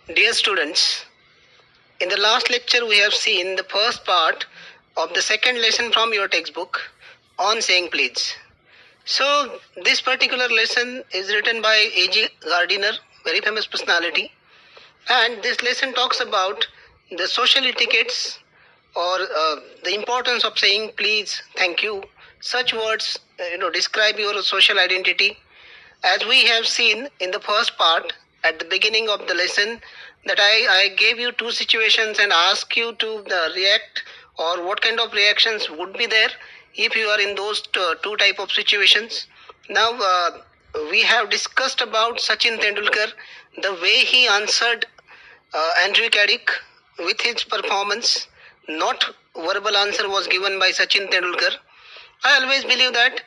Dear students, in the last lecture we have seen the first part of the second lesson from your textbook on saying please. So this particular lesson is written by A.G. Gardiner, very famous personality, and this lesson talks about the social etiquettes or the importance of saying please, thank you. Such words, describe your social identity. As we have seen in the first part at the beginning of the lesson, that I gave you two situations and asked you to react, or what kind of reactions would be there if you are in those two type of situations. Now we have discussed about Sachin Tendulkar, the way he answered Andrew Caddick with his performance. Not verbal answer was given by Sachin Tendulkar. I always believe that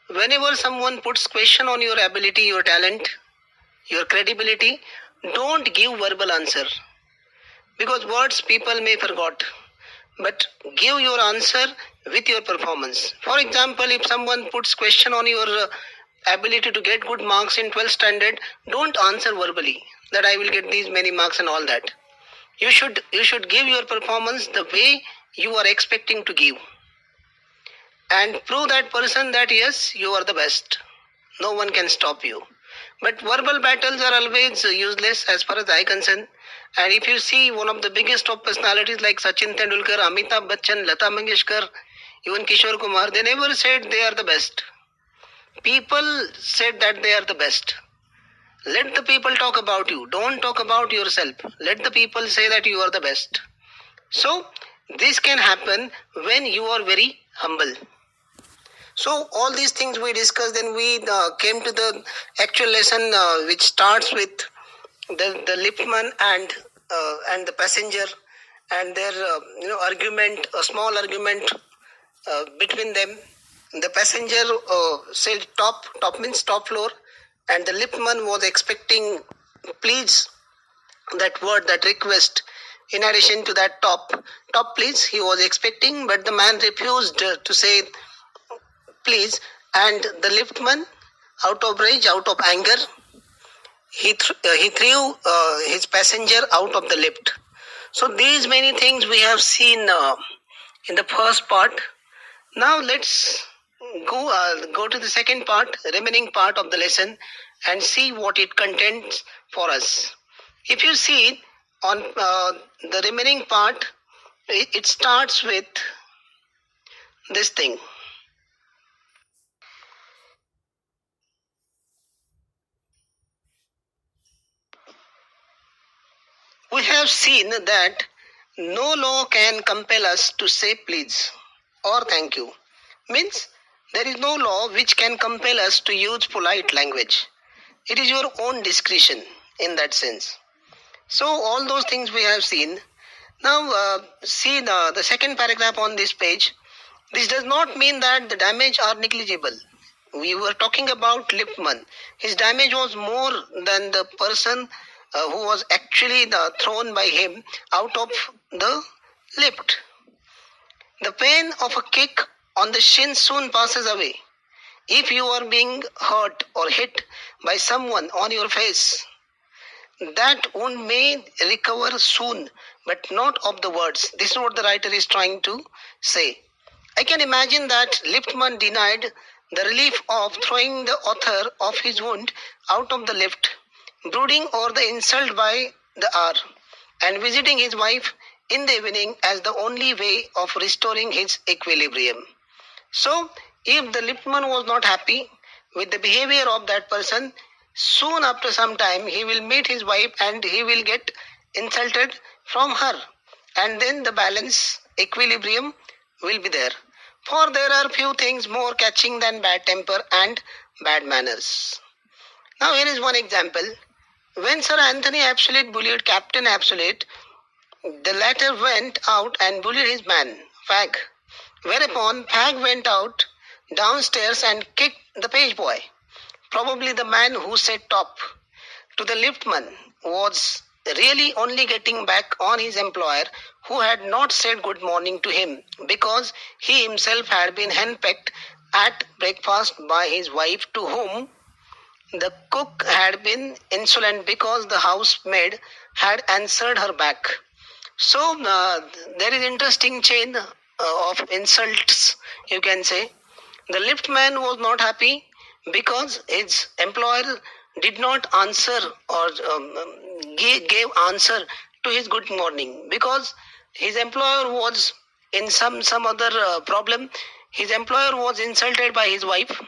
whenever someone puts question on your ability, your talent, your credibility, don't give verbal answer, because words people may forget, but give your answer with your performance. For example, if someone puts question on your ability to get good marks in 12th standard, don't answer verbally that I will get these many marks and all that. You should give your performance the way you are expecting to give, and prove that person that yes, you are the best. No one can stop you. But verbal battles are always useless as far as I concern. And if you see one of the biggest of personalities like Sachin Tendulkar, Amitabh Bachchan, Lata Mangeshkar, even Kishore Kumar, they never said they are the best. People said that they are the best. Let the people talk about you. Don't talk about yourself. Let the people say that you are the best. So, this can happen when you are very humble. So all these things we discussed, then we came to the actual lesson, which starts with the liftman and the passenger and their argument, a small argument between them. The passenger said top means top floor, and the liftman was expecting please, that word, that request. In addition to that top please, he was expecting, but the man refused to say please, and the liftman, out of rage, out of anger, he threw his passenger out of the lift. So these many things we have seen in the first part. Now let's go to the second part, remaining part of the lesson, and see what it contains for us. If you see on the remaining part, it starts with this thing. We have seen that no law can compel us to say please or thank you. Means there is no law which can compel us to use polite language. It is your own discretion in that sense. So all those things we have seen. Now see the second paragraph on this page. This does not mean that the damage are negligible. We were talking about Lipman. His damage was more than the person who was actually thrown by him out of the lift. The pain of a kick on the shin soon passes away. If you are being hurt or hit by someone on your face, that wound may recover soon, but not of the words. This is what the writer is trying to say. I can imagine that liftman denied the relief of throwing the author of his wound out of the lift, brooding over the insult by the hour, and visiting his wife in the evening as the only way of restoring his equilibrium. So, if the liftman was not happy with the behavior of that person, soon after some time he will meet his wife and he will get insulted from her, and then the balance, equilibrium will be there. For there are few things more catching than bad temper and bad manners. Now here is one example. When Sir Anthony Absolute bullied Captain Absolute, the latter went out and bullied his man, Fag. Whereupon Fag went out downstairs and kicked the page boy. Probably the man who said top to the liftman was really only getting back on his employer, who had not said good morning to him because he himself had been henpecked at breakfast by his wife, to whom The cook had been insolent because the housemaid had answered her back. So there is interesting chain of insults, you can say. The liftman was not happy because his employer did not answer or gave answer to his good morning, because his employer was in some other problem. His employer was insulted by his wife.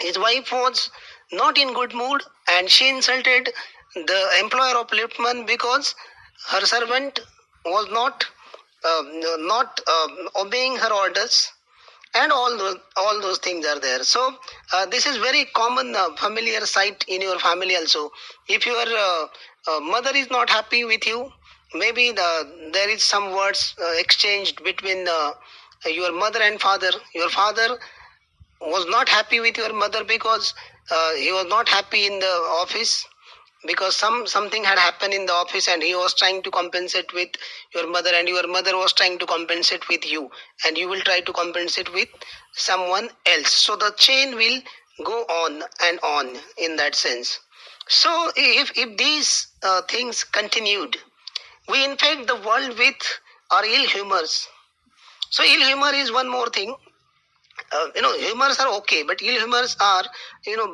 His wife was not in good mood, and she insulted the employer of liftman because her servant was not obeying her orders, and all those things are there. So this is very common familiar sight in your family also. If your mother is not happy with you, maybe there is some words exchanged between your mother and father. Your father was not happy with your mother because he was not happy in the office, because something had happened in the office, and he was trying to compensate with your mother, and your mother was trying to compensate with you, and you will try to compensate with someone else. So the chain will go on and on in that sense. So if these things continued, we infect the world with our ill humors. So ill humor is one more thing. Humors are okay, but ill humors are,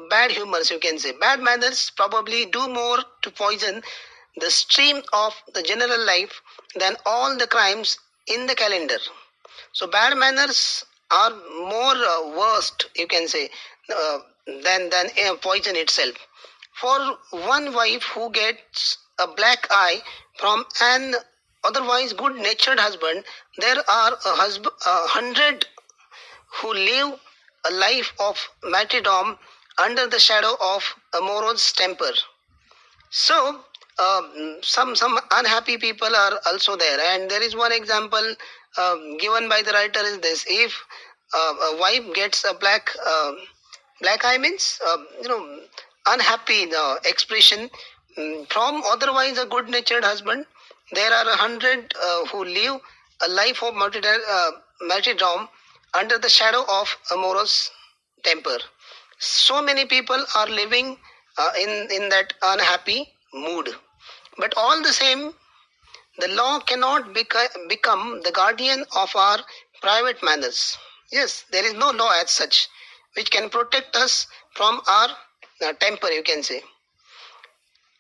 bad humors, you can say. Bad manners probably do more to poison the stream of the general life than all the crimes in the calendar. So bad manners are more worst, you can say, than poison itself. For one wife who gets a black eye from an otherwise good-natured husband, there are a hundred who live a life of martyrdom under the shadow of a morose temper. So, some unhappy people are also there, and there is one example given by the writer is this: if a wife gets a black eye means unhappy expression from otherwise a good-natured husband. There are 100 who live a life of martyrdom under the shadow of a morose temper. So many people are living in that unhappy mood. But all the same, the law cannot become the guardian of our private manners. Yes, there is no law as such which can protect us from our temper, you can say,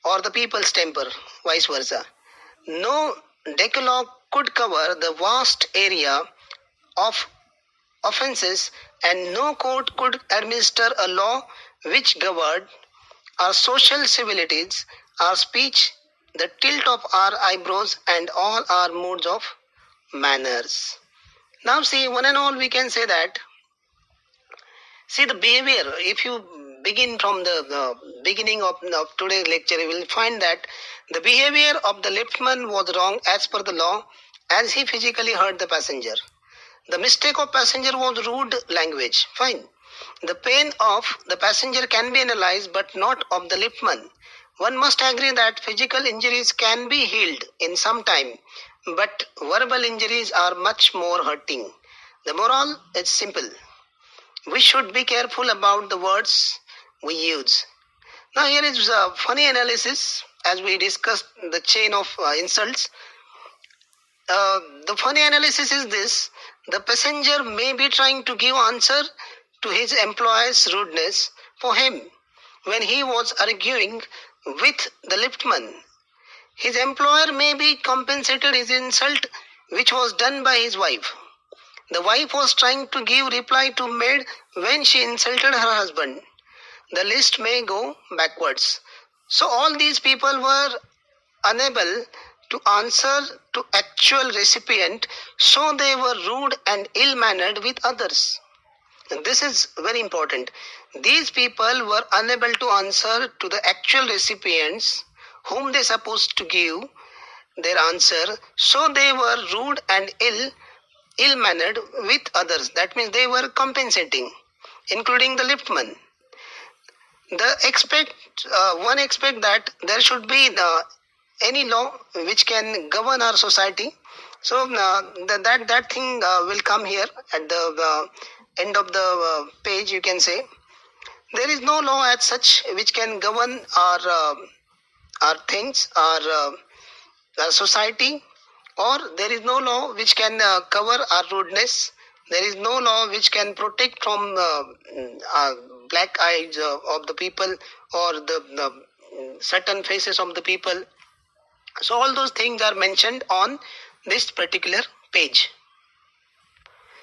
or the people's temper, vice versa. No decalogue could cover the vast area of offences, and no court could administer a law which governed our social civilities, our speech, the tilt of our eyebrows, and all our modes of manners. Now, see, one and all, we can say that. See, the behavior, if you begin from the beginning of today's lecture, you will find that the behavior of the liftman was wrong as per the law, as he physically hurt the passenger. The mistake of passenger was rude language. Fine. The pain of the passenger can be analyzed, but not of the liftman. One must agree that physical injuries can be healed in some time, but verbal injuries are much more hurting. The moral is simple. We should be careful about the words we use. Now here is a funny analysis as we discussed the chain of insults. The funny analysis is this: the passenger may be trying to give answer to his employer's rudeness for him when he was arguing with the liftman. His employer may be compensated his insult which was done by his wife. The wife was trying to give reply to maid when she insulted her husband. The list may go backwards. So all these people were unable to answer to actual recipient, so they were rude and ill-mannered with others. This is very important. These people were unable to answer to the actual recipients whom they supposed to give their answer, so they were rude and ill-mannered with others. That means they were compensating, including the liftman. One expect that there should be any law which can govern our society. So that thing will come here at the end of the page, you can say. There is no law as such which can govern our things, our society, or there is no law which can cover our rudeness. There is no law which can protect from uh, black eyes of the people, or the certain faces of the people. So all those things are mentioned on this particular page.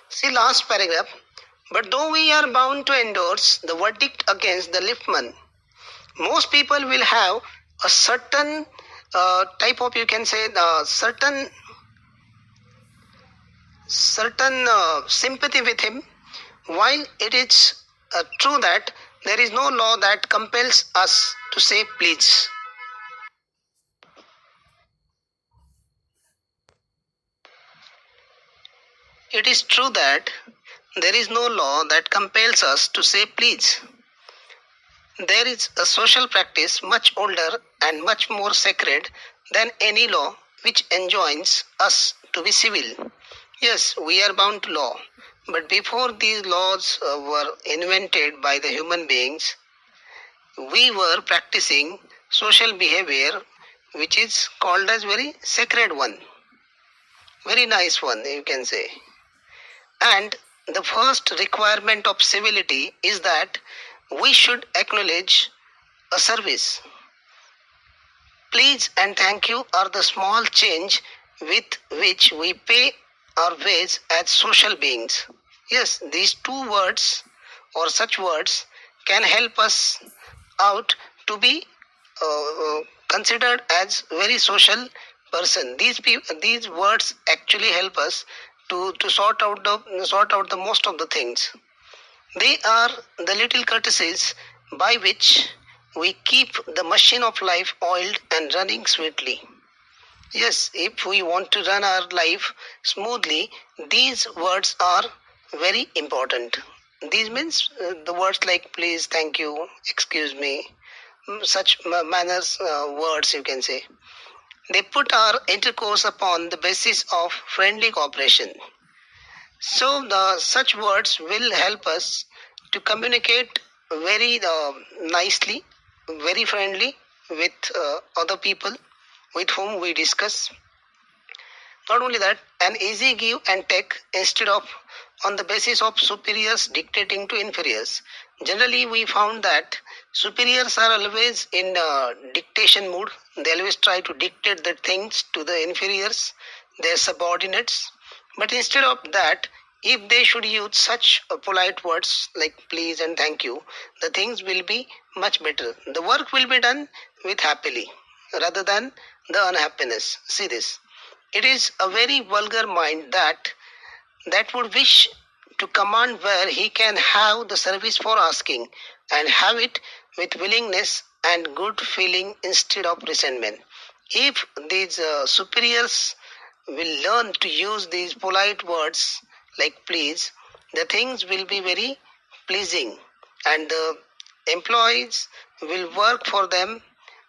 See last paragraph. But though we are bound to endorse the verdict against the liftman, most people will have a certain type of, you can say, certain sympathy with him, while it is true that there is no law that compels us to say please. It is true that there is no law that compels us to say please. There is a social practice much older and much more sacred than any law which enjoins us to be civil. Yes, we are bound to law, but before these laws were invented by the human beings, we were practicing social behavior which is called as very sacred one, very nice one, you can say. And the first requirement of civility is that we should acknowledge a service. Please and thank you are the small change with which we pay our ways as social beings. Yes, these two words or such words can help us out to be considered as very social person. These words actually help us to sort out the most of the things. They are the little courtesies by which we keep the machine of life oiled and running sweetly. Yes, if we want to run our life smoothly, these words are very important. These means the words like please, thank you, excuse me, such manners words, you can say. They put our intercourse upon the basis of friendly cooperation. So the such words will help us to communicate very nicely, very friendly with other people with whom we discuss. Not only that, an easy give and take instead of on the basis of superiors dictating to inferiors. Generally, we found that superiors are always in dictation mood. They always try to dictate the things to the inferiors, their subordinates. But instead of that, if they should use such polite words like please and thank you, the things will be much better. The work will be done with happily rather than the unhappiness. See this. It is a very vulgar mind that would wish to command where he can have the service for asking, and have it with willingness and good feeling instead of resentment. If these superiors will learn to use these polite words like please, the things will be very pleasing, and the employees will work for them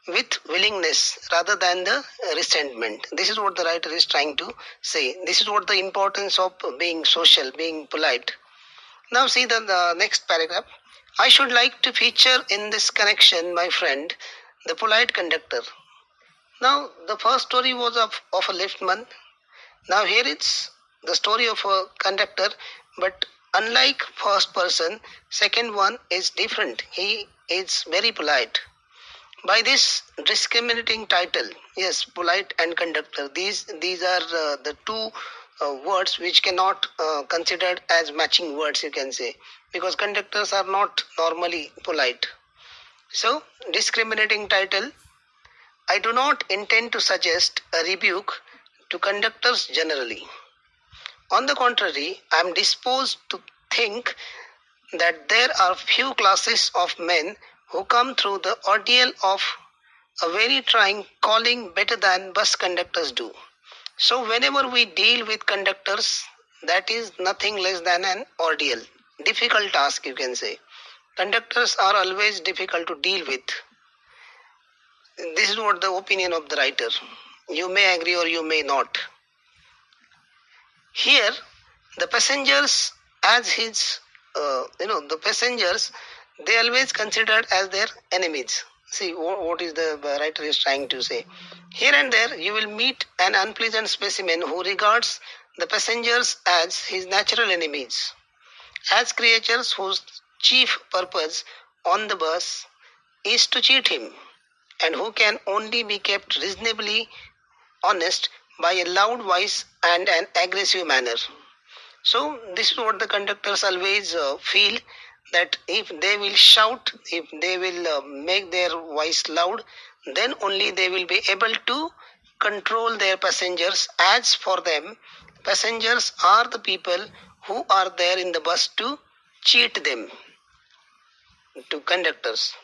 with willingness rather than the resentment. This is what the writer is trying to say. This is what the importance of being social, being polite. Now see the next paragraph. I should like to feature in this connection, my friend, the polite conductor. Now the first story was of a liftman. Now here it's the story of a conductor, but unlike first person, second one is different. He is very polite. By this discriminating title, yes, polite and conductor, these are the two words which cannot considered as matching words, you can say, because conductors are not normally polite. So discriminating title. I do not intend to suggest a rebuke to conductors generally. On the contrary, I am disposed to think that there are few classes of men who come through the ordeal of a very trying calling better than bus conductors do. So whenever we deal with conductors, that is nothing less than an ordeal, difficult task, you can say. Conductors are always difficult to deal with. This is what the opinion of the writer. You may agree or you may not. Here, the passengers, as his, the passengers, they always considered as their enemies. See what is the writer is trying to say. Here and there you will meet an unpleasant specimen who regards the passengers as his natural enemies, as creatures whose chief purpose on the bus is to cheat him, and who can only be kept reasonably honest by a loud voice and an aggressive manner. So this is what the conductors always feel, that if they will shout, if they will make their voice loud, then only they will be able to control their passengers. As for them, passengers are the people who are there in the bus to cheat them, to conductors.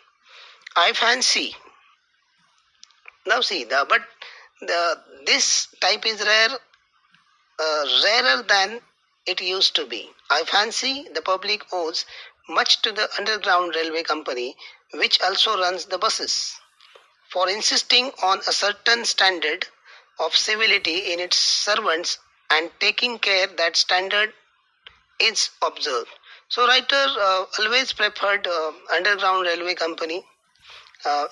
I fancy. Now see, this type is rarer than it used to be. I fancy the public owes much to the Underground Railway Company, which also runs the buses, for insisting on a certain standard of civility in its servants and taking care that standard is observed. So writer always preferred Underground Railway Company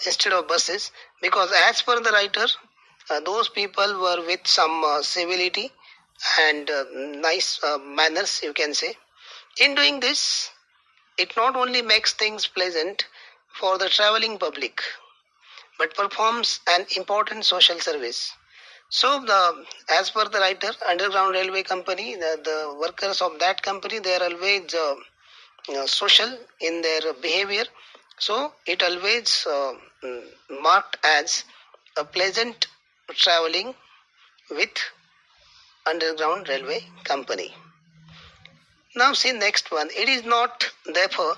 instead of buses, because as per the writer, those people were with some civility and nice manners, you can say. In doing this, it not only makes things pleasant for the traveling public, but performs an important social service. So, as per the writer, Underground Railway Company, the workers of that company, they are always social in their behavior. So, it always marked as a pleasant traveling with Underground Railway Company. Now see next one. It is not, therefore,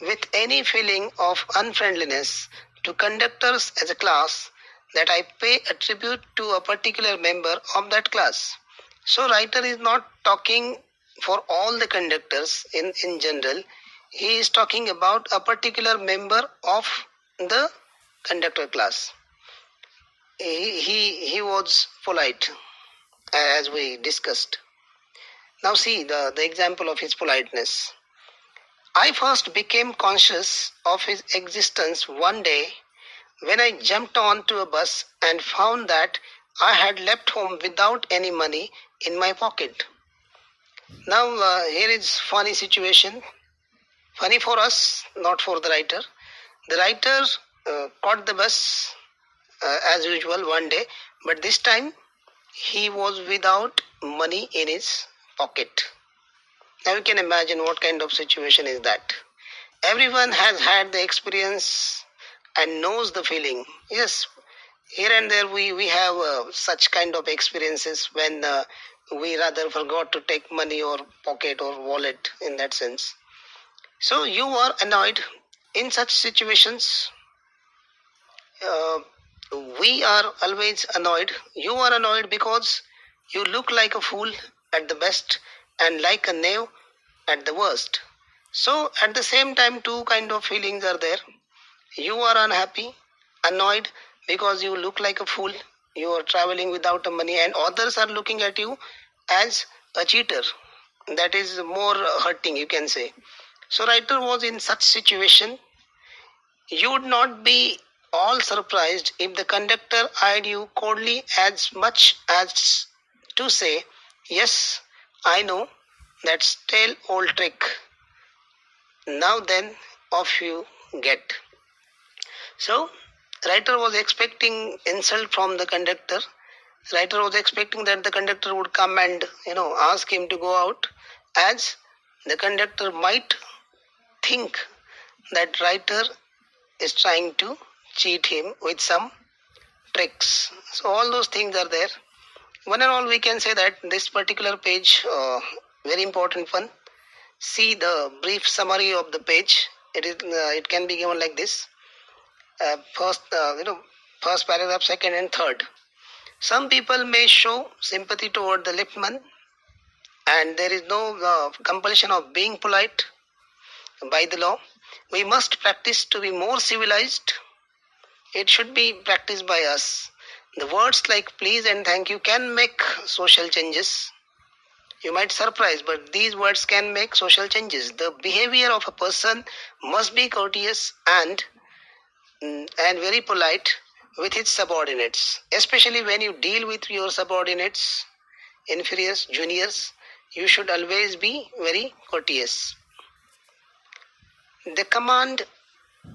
with any feeling of unfriendliness to conductors as a class that I pay a tribute to a particular member of that class. So writer is not talking for all the conductors in general. He is talking about a particular member of the conductor class. He was polite, as we discussed. Now see the example of his politeness. I first became conscious of his existence one day when I jumped onto a bus and found that I had left home without any money in my pocket. Now here is funny situation. Funny for us, not for the writer. The writer caught the bus as usual one day, but this time he was without money in his pocket. Now you can imagine what kind of situation is that. Everyone has had the experience and knows the feeling. Yes, here and there we have such kind of experiences when we rather forgot to take money or pocket or wallet in that sense. So you are annoyed in such situations. Uh, we are always annoyed. You are annoyed because you look like a fool at the best and like a knave at the worst. So at the same time, two kind of feelings are there. You are unhappy, annoyed because you look like a fool. You are traveling without money, and others are looking at you as a cheater. That is more hurting, you can say. So writer was in such situation. You would not be all surprised if the conductor eyed you coldly, as much as to say, "Yes, I know that stale old trick. Now then, off you get." So, writer was expecting insult from the conductor. Writer was expecting that the conductor would come and ask him to go out, as the conductor might think that writer is trying to cheat him with some tricks. So all those things are there. One and all, we can say that this particular page, very important one. See the brief summary of the page. It can be given like this. First paragraph, second and third. Some people may show sympathy toward the liftman, and there is no compulsion of being polite by the law. We must practice to be more civilized. It should be practiced by us. The words like please and thank you can make social changes. You might surprise, but these words can make social changes. The behavior of a person must be courteous and very polite with its subordinates, especially when you deal with your subordinates, inferiors, juniors. You should always be very courteous. The command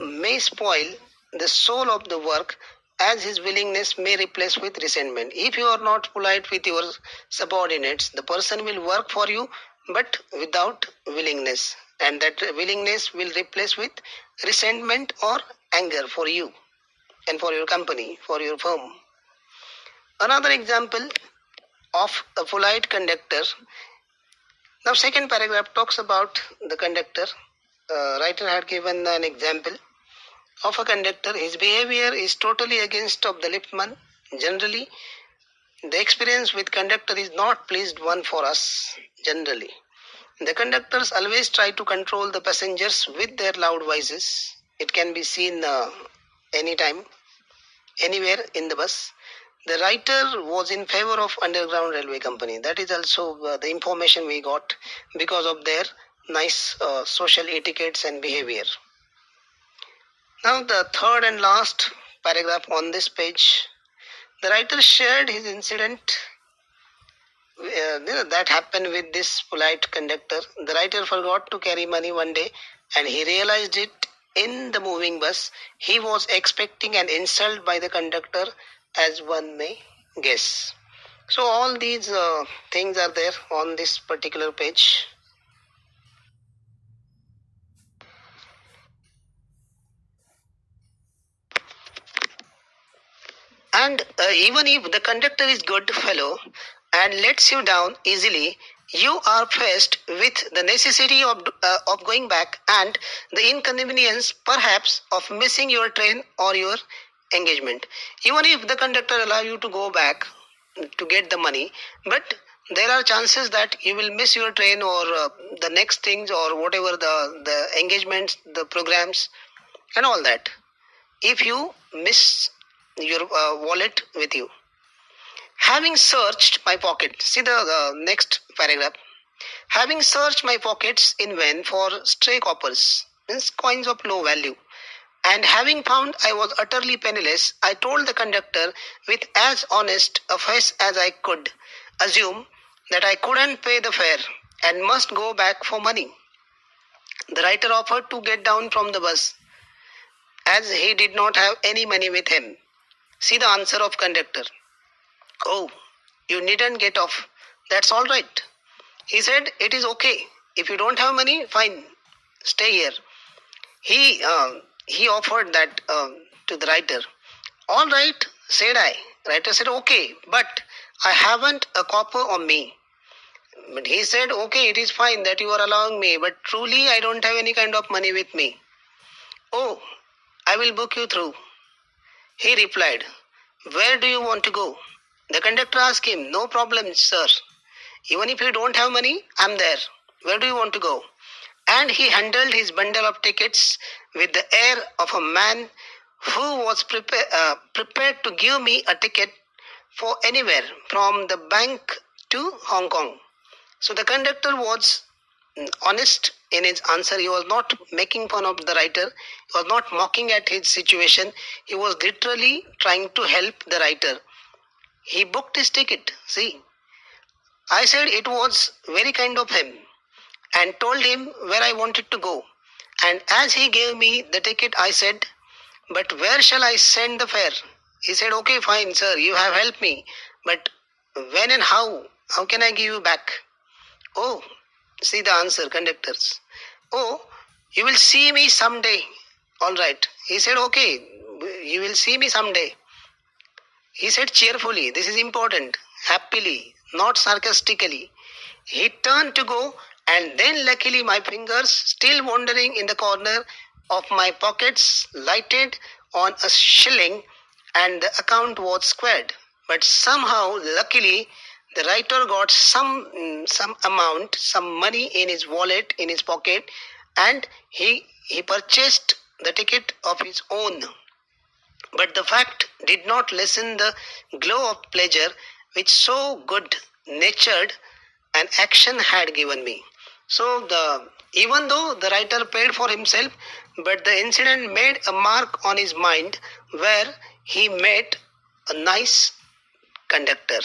may spoil the soul of the work, as his willingness may replace with resentment. If you are not polite with your subordinates, the person will work for you but without willingness, and that willingness will replace with resentment or anger for you and for your company, for your firm. Another example of a polite conductor. Now, second paragraph talks about the conductor. Writer had given an example of a conductor. His behavior is totally against of the liftman. Generally, the experience with conductor is not pleased one for us. Generally, the conductors always try to control the passengers with their loud voices. It can be seen anytime, anywhere in the bus. The writer was in favor of Underground Railway Company. That is also the information we got because of their nice social etiquettes and behavior. Now, the third and last paragraph on this page, the writer shared his incident that happened with this polite conductor. The writer forgot to carry money one day and he realized it in the moving bus. He was expecting an insult by the conductor, as one may guess. So, all these things are there on this particular page. And even if the conductor is good fellow and lets you down easily, you are faced with the necessity of going back and the inconvenience perhaps of missing your train or your engagement. Even if the conductor allow you to go back to get the money, but there are chances that you will miss your train or the next things or whatever the engagements, the programs and all that. If you miss your wallet with you. Having searched my pocket, see the next paragraph. Having searched my pockets in vain for stray coppers, means coins of low value, and having found I was utterly penniless, I told the conductor with as honest a face as I could assume that I couldn't pay the fare and must go back for money. The writer offered to get down from the bus as he did not have any money with him. See the answer of conductor. Oh, you needn't get off. That's all right. He said, it is okay. If you don't have money, fine. Stay here. He offered that to the writer. All right, said I. Writer said, okay, but I haven't a copper on me. But he said, okay, it is fine that you are allowing me, but truly I don't have any kind of money with me. Oh, I will book you through. He replied, where do you want to go? The conductor asked him, no problem, sir. Even if you don't have money, I'm there. Where do you want to go? And he handled his bundle of tickets with the air of a man who was prepared to give me a ticket for anywhere from the bank to Hong Kong. So the conductor was honest in his answer. He was not making fun of the writer. He was not mocking at his situation. He was literally trying to help the writer. He booked his ticket. See, I said it was very kind of him and told him where I wanted to go. And as he gave me the ticket, I said, but where shall I send the fare? He said, okay, fine, sir, you have helped me. But when and how? How can I give you back? Oh, see the answer, conductors. Oh, you will see me someday. All right. He said, okay, you will see me someday. He said cheerfully, this is important, happily, not sarcastically. He turned to go, and then luckily my fingers, still wandering in the corner of my pockets, lighted on a shilling, and the account was squared. But somehow, luckily, the writer got some amount, some money in his wallet, in his pocket, and he purchased the ticket of his own. But the fact did not lessen the glow of pleasure which so good natured an action had given me. So even though the writer paid for himself, but the incident made a mark on his mind where he met a nice conductor.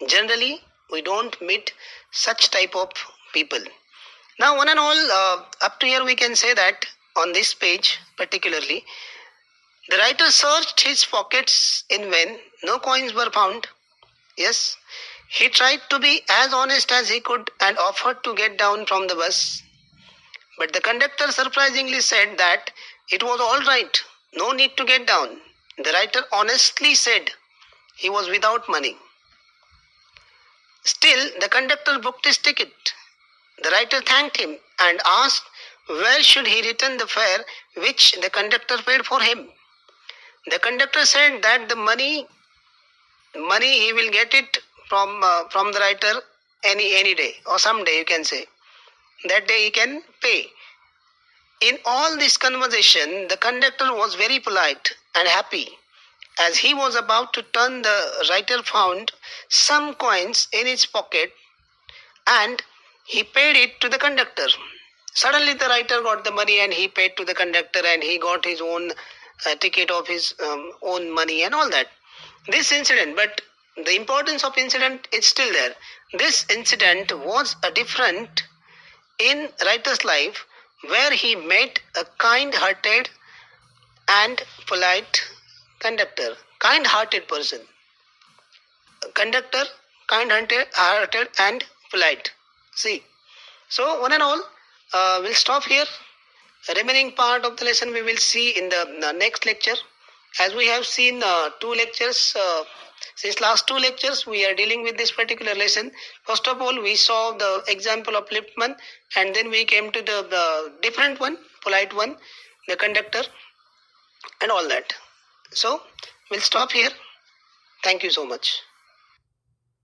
Generally, we don't meet such type of people. Now, one and all, up to here we can say that on this page particularly, the writer searched his pockets in vain. No coins were found. Yes, he tried to be as honest as he could and offered to get down from the bus. But the conductor surprisingly said that it was all right, no need to get down. The writer honestly said he was without money. Still, the conductor booked his ticket. The writer thanked him and asked where should he return the fare which the conductor paid for him. The conductor said that the money he will get it from the writer any day or someday, you can say. That day he can pay. In all this conversation, the conductor was very polite and happy. As he was about to turn, the writer found some coins in his pocket and he paid it to the conductor. Suddenly the writer got the money and he paid to the conductor, and he got his own ticket of his own money and all that. This incident, but the importance of incident is still there. This incident was a different in writer's life where he met a kind-hearted and polite conductor, kind-hearted person. Conductor, kind-hearted and polite. See, so one and all, we'll stop here. The remaining part of the lesson we will see in the next lecture. As we have seen 2 lectures, since last 2 lectures we are dealing with this particular lesson. First of all, we saw the example of liftman, and then we came to the different one, polite one, the conductor and all that. So we'll stop here. Thank you so much.